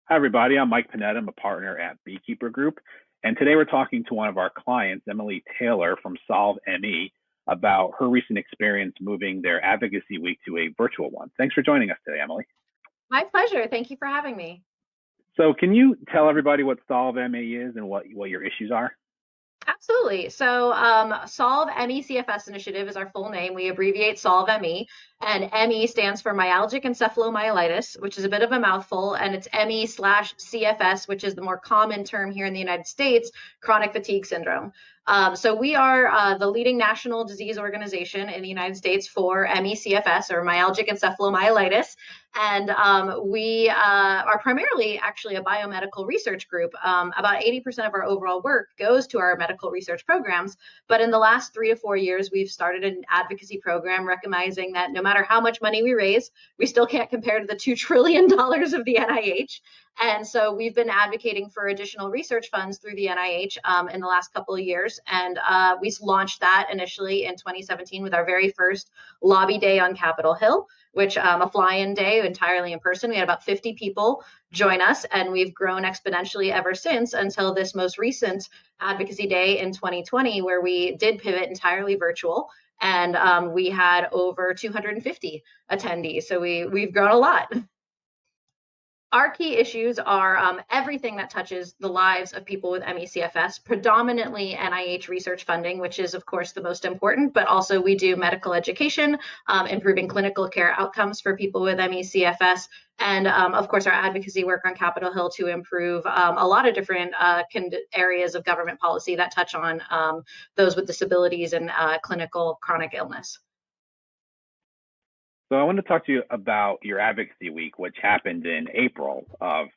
Hi, everybody. I'm Mike Panetta. I'm a partner at Beekeeper Group. And today we're talking to one of our clients, Emily Taylor from Solve ME, about her recent experience moving their advocacy week to a virtual one. Thanks for joining us today, Emily. My pleasure. Thank you for having me. So, can you tell everybody what Solve ME is and what your issues are? Absolutely. So, Solve ME-CFS initiative is our full name. We abbreviate Solve ME, and ME stands for myalgic encephalomyelitis, which is a bit of a mouthful, and it's ME/CFS, which is the more common term here in the United States, chronic fatigue syndrome. So we are the leading national disease organization in the United States for ME/CFS, or myalgic encephalomyelitis. And we are primarily actually a biomedical research group. About 80% of our overall work goes to our medical research programs. But in the last 3 to 4 years, we've started an advocacy program recognizing that no matter how much money we raise, we still can't compare to the $2 trillion of the NIH. And so we've been advocating for additional research funds through the NIH in the last couple of years. And we launched that initially in 2017 with our very first lobby day on Capitol Hill, which a fly-in day entirely in person. We had about 50 people join us, and we've grown exponentially ever since until this most recent advocacy day in 2020, where we did pivot entirely virtual. And we had over 250 attendees. So we've grown a lot. Our key issues are everything that touches the lives of people with ME/CFS, predominantly NIH research funding, which is, of course, the most important, but also we do medical education, improving clinical care outcomes for people with ME/CFS, and, of course, our advocacy work on Capitol Hill to improve a lot of different areas of government policy that touch on those with disabilities and clinical chronic illness. So, I want to talk to you about your advocacy week, which happened in April of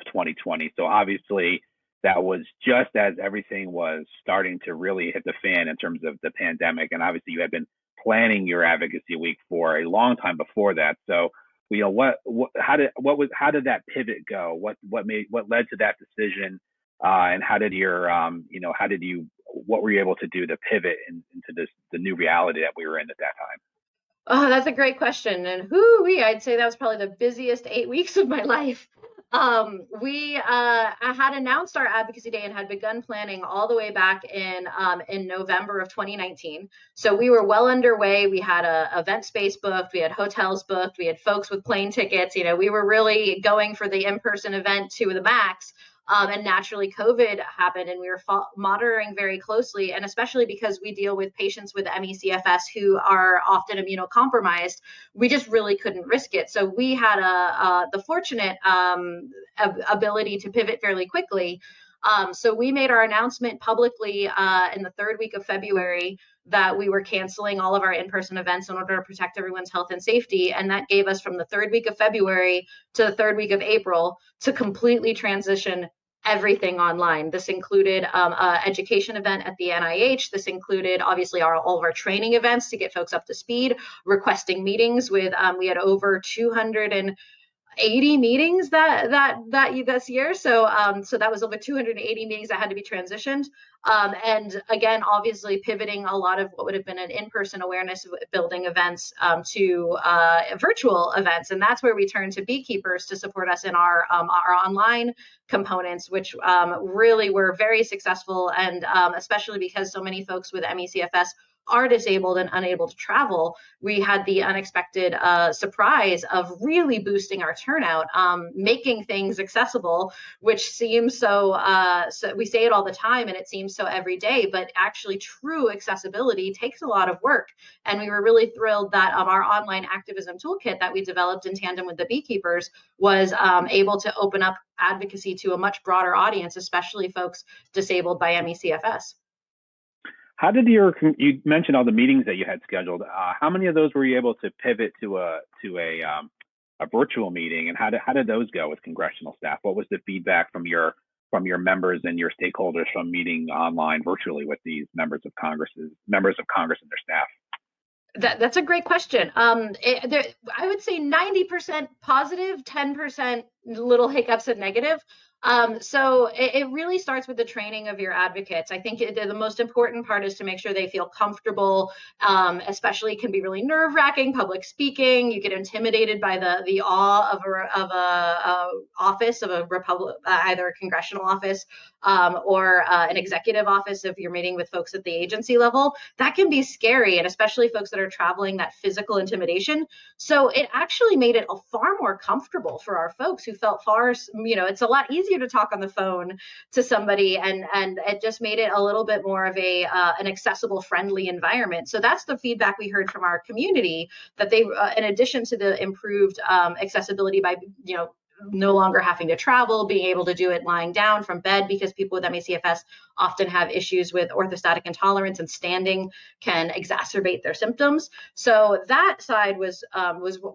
2020. So, obviously, that was just as everything was starting to really hit the fan in terms of the pandemic. And obviously, you had been planning your advocacy week for a long time before that. So, how did that pivot go? What led to that decision? And how did what were you able to do to pivot into the new reality that we were in at that time? Oh, that's a great question. And I'd say that was probably the busiest 8 weeks of my life. We had announced our advocacy day and had begun planning all the way back in November of 2019. So we were well underway. We had a event space booked, we had hotels booked, we had folks with plane tickets. We were really going for the in-person event to the max. And naturally, COVID happened, and we were monitoring very closely. And especially because we deal with patients with ME/CFS who are often immunocompromised, we just really couldn't risk it. So we had the fortunate ability to pivot fairly quickly. So we made our announcement publicly in the third week of February that we were canceling all of our in-person events in order to protect everyone's health and safety. And that gave us from the third week of February to the third week of April to completely transition everything online. This included an education event at the NIH. This included obviously all of our training events to get folks up to speed, requesting meetings with, we had over 280 meetings this year. So that was over 280 meetings that had to be transitioned. And again, obviously pivoting a lot of what would have been an in-person awareness building events to virtual events. And that's where we turn to beekeepers to support us in our online components, which really were very successful. And especially because so many folks with ME/CFS are disabled and unable to travel, we had the unexpected surprise of really boosting our turnout, making things accessible, which seems so we say it all the time and it seems so every day, but actually true accessibility takes a lot of work. And we were really thrilled that our online activism toolkit that we developed in tandem with the beekeepers was able to open up advocacy to a much broader audience, especially folks disabled by ME/CFS. How did you mentioned all the meetings that you had scheduled? How many of those were you able to pivot to a virtual meeting, and how did those go with congressional staff? What was the feedback from your members and your stakeholders from meeting online virtually with these members of Congress and their staff? That's a great question. I would say 90% positive, 10% little hiccups and negative. So it really starts with the training of your advocates. I think the most important part is to make sure they feel comfortable. Especially can be really nerve wracking. Public speaking, you get intimidated by the awe of a office of a either a congressional office or an executive office if you're meeting with folks at the agency level. That can be scary, and especially folks that are traveling, that physical intimidation. So it actually made it far more comfortable for our folks who felt it's a lot easier to talk on the phone to somebody, and it just made it a little bit more of an accessible, friendly environment. So that's the feedback we heard from our community, that they, in addition to the improved accessibility by no longer having to travel, being able to do it lying down from bed, because people with ME/CFS often have issues with orthostatic intolerance, and standing can exacerbate their symptoms. So that side was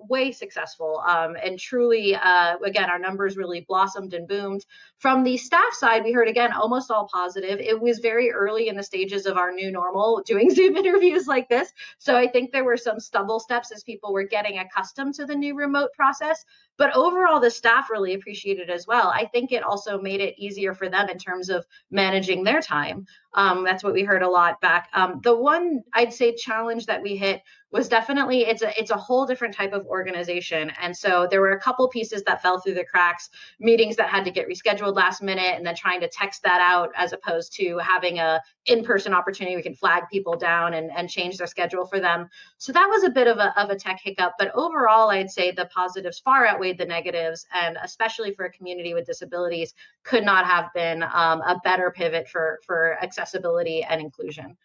way successful, and truly, again, our numbers really blossomed and boomed. From the staff side, we heard again almost all positive. It was very early in the stages of our new normal doing Zoom interviews like this, so I think there were some stumble steps as people were getting accustomed to the new remote process. But overall, the staff really appreciated it as well. I think it also made it easier for them in terms of managing their time. That's what we heard a lot back. The one I'd say challenge that we hit was definitely it's a whole different type of organization, and so there were a couple pieces that fell through the cracks. Meetings that had to get rescheduled last minute, and then trying to text that out as opposed to having a in-person opportunity we can flag people down and change their schedule for them. So that was a bit of a tech hiccup, but overall, I'd say the positives far outweighed the negatives, and especially for a community with disabilities, could not have been a better pivot for accessibility and inclusion.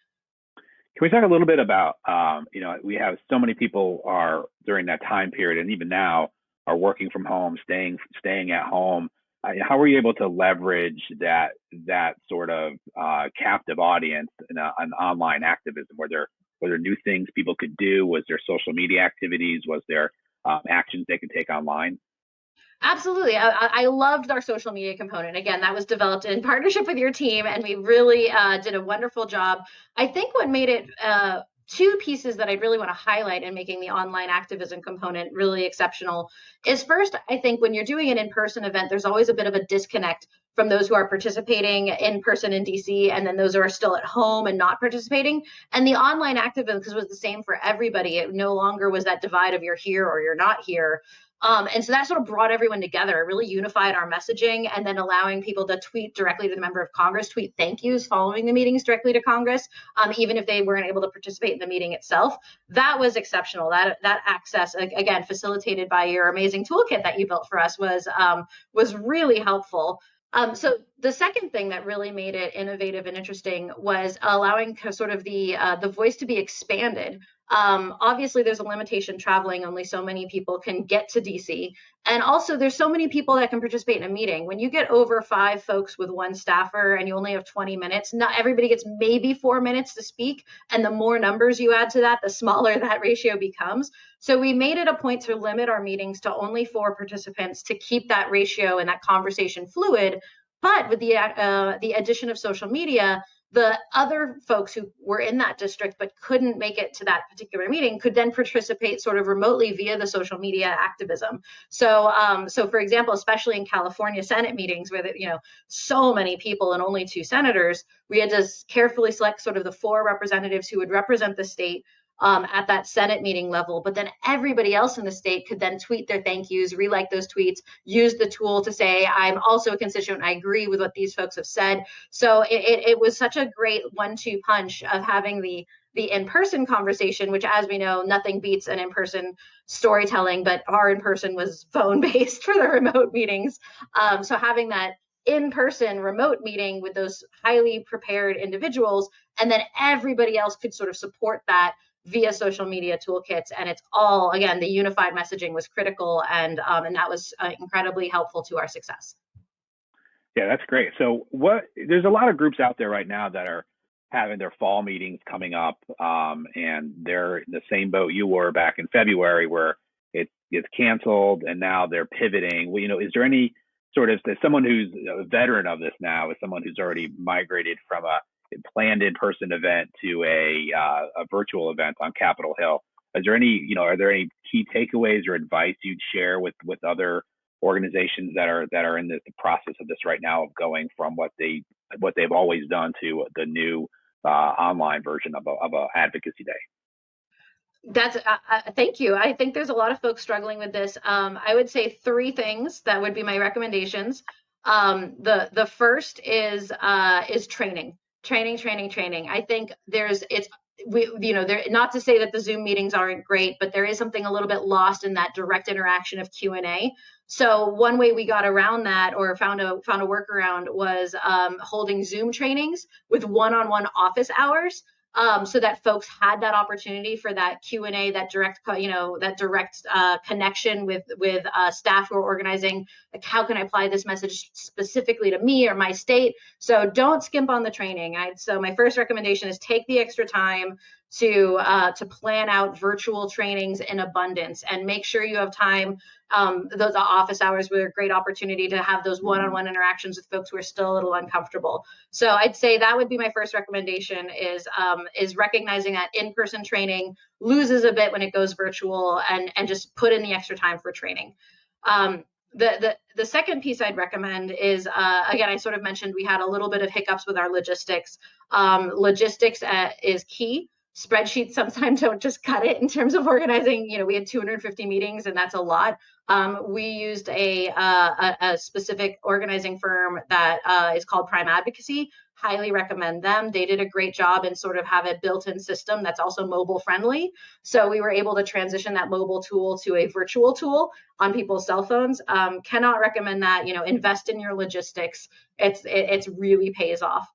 Can we talk a little bit about, we have so many people are during that time period, and even now are working from home, staying at home. How were you able to leverage that sort of captive audience in an online activism? Were there new things people could do? Was there social media activities? Was there actions they could take online? Absolutely. I loved our social media component. Again, that was developed in partnership with your team, and we really did a wonderful job. I think what made it two pieces that I really want to highlight in making the online activism component really exceptional is, first, I think when you're doing an in-person event, there's always a bit of a disconnect from those who are participating in person in DC, and then those who are still at home and not participating. And the online activism, because it was the same for everybody, it no longer was that divide of you're here or you're not here. And so that sort of brought everyone together, really unified our messaging, and then allowing people to tweet directly to the member of Congress, tweet thank yous following the meetings directly to Congress, even if they weren't able to participate in the meeting itself. That was exceptional. That access, again, facilitated by your amazing toolkit that you built for us, was really helpful. So the second thing that really made it innovative and interesting was allowing sort of the voice to be expanded. Obviously, there's a limitation traveling. Only so many people can get to DC. And also, there's so many people that can participate in a meeting. When you get over 5 folks with one staffer and you only have 20 minutes, not everybody gets maybe 4 minutes to speak. And the more numbers you add to that, the smaller that ratio becomes. So we made it a point to limit our meetings to only 4 participants to keep that ratio and that conversation fluid. But with the addition of social media, the other folks who were in that district but couldn't make it to that particular meeting could then participate sort of remotely via the social media activism. So, for example, especially in California Senate meetings where so many people and only 2 senators, we had to carefully select sort of the 4 representatives who would represent the state at that Senate meeting level. But then everybody else in the state could then tweet their thank yous, relike those tweets, use the tool to say, I'm also a constituent, I agree with what these folks have said. So it was such a great 1-2 punch of having the in-person conversation, which, as we know, nothing beats an in-person storytelling, but our in-person was phone-based for the remote meetings. So having that in-person remote meeting with those highly prepared individuals, and then everybody else could sort of support that via social media toolkits. And it's all, again, the unified messaging was critical, and that was incredibly helpful to our success. Yeah, that's great. So there's a lot of groups out there right now that are having their fall meetings coming up, and they're in the same boat you were back in February, where it's canceled and now they're pivoting. Well, is there any sort of, as someone who's a veteran of this now, as someone who's already migrated from a planned in-person event to a virtual event on Capitol Hill. Is there any, are there any key takeaways or advice you'd share with other organizations that are in the process of this right now, of going from what they've always done to the new online version of a advocacy day? That's thank you. I think there's a lot of folks struggling with this. I would say three things that would be my recommendations. The first is training. I think there, not to say that the Zoom meetings aren't great, but there is something a little bit lost in that direct interaction of Q&A. So one way we got around that, or found a workaround, was holding Zoom trainings with one-on-one office hours. So that folks had that opportunity for that Q&A, that direct connection with staff who are organizing, like, how can I apply this message specifically to me or my state? So don't skimp on the training. So my first recommendation is take the extra time to plan out virtual trainings in abundance, and make sure you have time. Those office hours were a great opportunity to have those one-on-one interactions with folks who are still a little uncomfortable. So I'd say that would be my first recommendation, is recognizing that in-person training loses a bit when it goes virtual, and just put in the extra time for training. The second piece I'd recommend is, again, I sort of mentioned we had a little bit of hiccups with our logistics. Logistics is key. Spreadsheets sometimes don't just cut it in terms of organizing. We had 250 meetings, and that's a lot. We used a specific organizing firm that is called Prime Advocacy. Highly recommend them. They did a great job and sort of have a built-in system that's also mobile friendly. So we were able to transition that mobile tool to a virtual tool on people's cell phones. Cannot recommend that. Invest in your logistics. It's really pays off.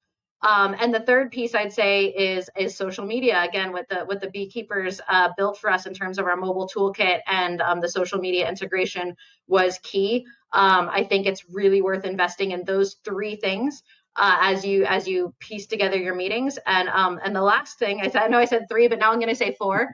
And the third piece I'd say is social media. Again, what the beekeepers built for us in terms of our mobile toolkit and the social media integration was key. I think it's really worth investing in those three things as you piece together your meetings. And the last thing I know I said three, but now I'm going to say four,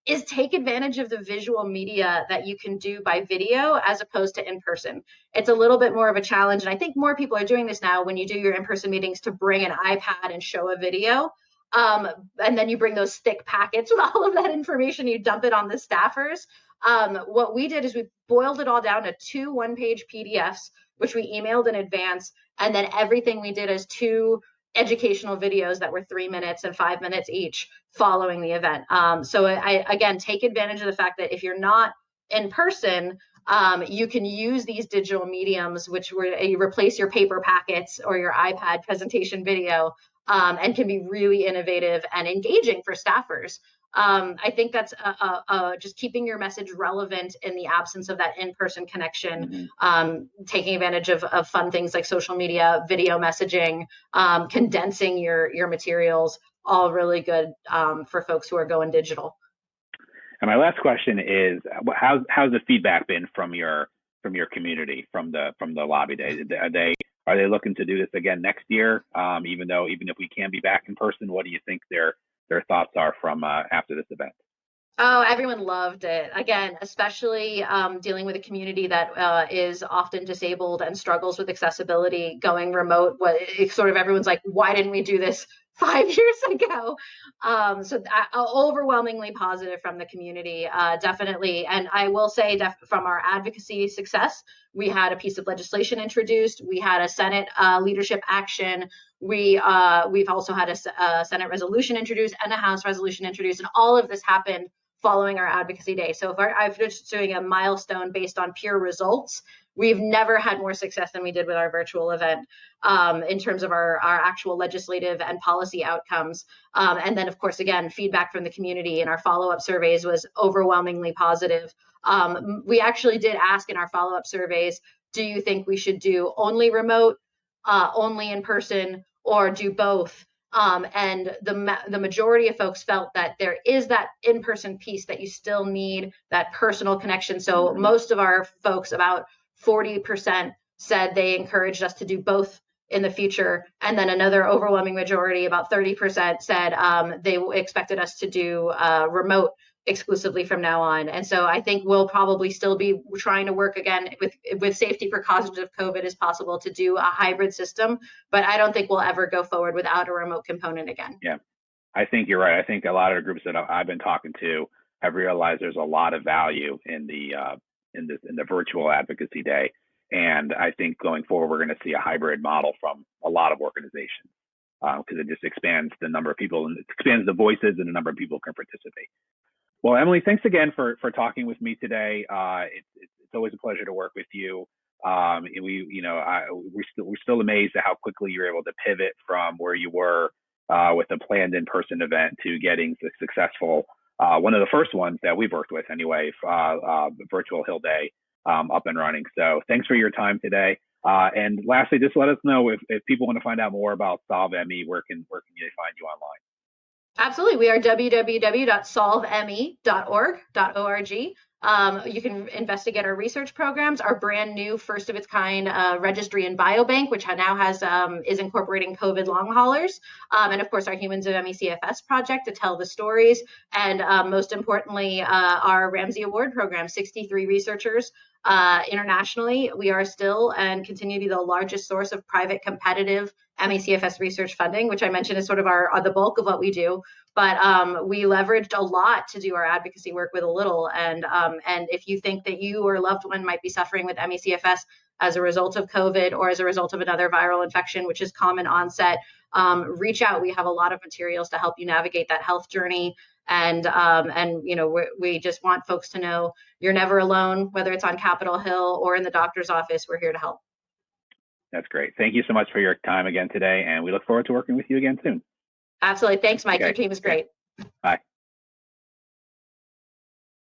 is take advantage of the visual media that you can do by video as opposed to in person. It's a little bit more of a challenge, and I think more people are doing this now when you do your in-person meetings, to bring an iPad and show a video. And then you bring those thick packets with all of that information, you dump it on the staffers. What we did is we boiled it all down to 2 one-page PDFs, which we emailed in advance. And then everything we did is 2 educational videos that were 3 minutes and 5 minutes each following the event. So again, take advantage of the fact that if you're not in person, you can use these digital mediums, which you replace your paper packets or your iPad presentation video, and can be really innovative and engaging for staffers. I think that's just keeping your message relevant in the absence of that in-person connection, taking advantage of fun things like social media, video messaging, condensing your materials, all really good for folks who are going digital. And my last question is, how's the feedback been from your community, from the lobby day? Are they looking to do this again next year? Even if we can be back in person, what do you think their thoughts are from after this event? Oh, everyone loved it. Again, especially dealing with a community that is often disabled and struggles with accessibility, going remote. Everyone's like, why didn't we do this 5 years ago? So overwhelmingly positive from the community, definitely. And I will say that from our advocacy success, we had a piece of legislation introduced. We had a Senate leadership action. We've also had a Senate resolution introduced and a House resolution introduced, and all of this happened following our advocacy day. So if I'm just doing a milestone based on pure results, we've never had more success than we did with our virtual event in terms of our actual legislative and policy outcomes. And then, of course, again, feedback from the community and our follow-up surveys was overwhelmingly positive. We actually did ask in our follow-up surveys, do you think we should do only remote, only in person, or do both? And the majority of folks felt that there is that in-person piece, that you still need that personal connection. So most of our folks, about 40%, said they encouraged us to do both in the future. And then another overwhelming majority, about 30%, said they expected us to do remote exclusively from now on. And so I think we'll probably still be trying to work again with safety precautions of COVID as possible to do a hybrid system, but I don't think we'll ever go forward without a remote component again. Yeah, I think you're right. I think a lot of the groups that I've been talking to have realized there's a lot of value in the virtual advocacy day, and I think going forward we're going to see a hybrid model from a lot of organizations because it just expands the number of people and it expands the voices and the number of people who can participate. Well, Emily, thanks again for talking with me today. It's always a pleasure to work with you. We're still amazed at how quickly you're able to pivot from where you were with a planned in-person event to getting the successful one of the first ones that we've worked with anyway, the virtual Hill Day up and running. So thanks for your time today. And lastly, just let us know if people want to find out more about Solve ME, where can they find you online? Absolutely. We are www.solveme.org. You can investigate our research programs, our brand new first of its kind registry and biobank, which now is incorporating COVID long haulers, and of course our Humans of ME/CFS project to tell the stories, and most importantly our Ramsey Award program, 63 researchers internationally. We are still and continue to be the largest source of private competitive ME/CFS research funding, which I mentioned is sort of the bulk of what we do. But we leveraged a lot to do our advocacy work with a little. And if you think that you or a loved one might be suffering with ME/CFS as a result of COVID or as a result of another viral infection, which is common onset, reach out. We have a lot of materials to help you navigate that health journey. And we just want folks to know you're never alone, whether it's on Capitol Hill or in the doctor's office. We're here to help. That's great. Thank you so much for your time again today, and we look forward to working with you again soon. Absolutely. Thanks, Mike. Okay. Your team is great. Bye.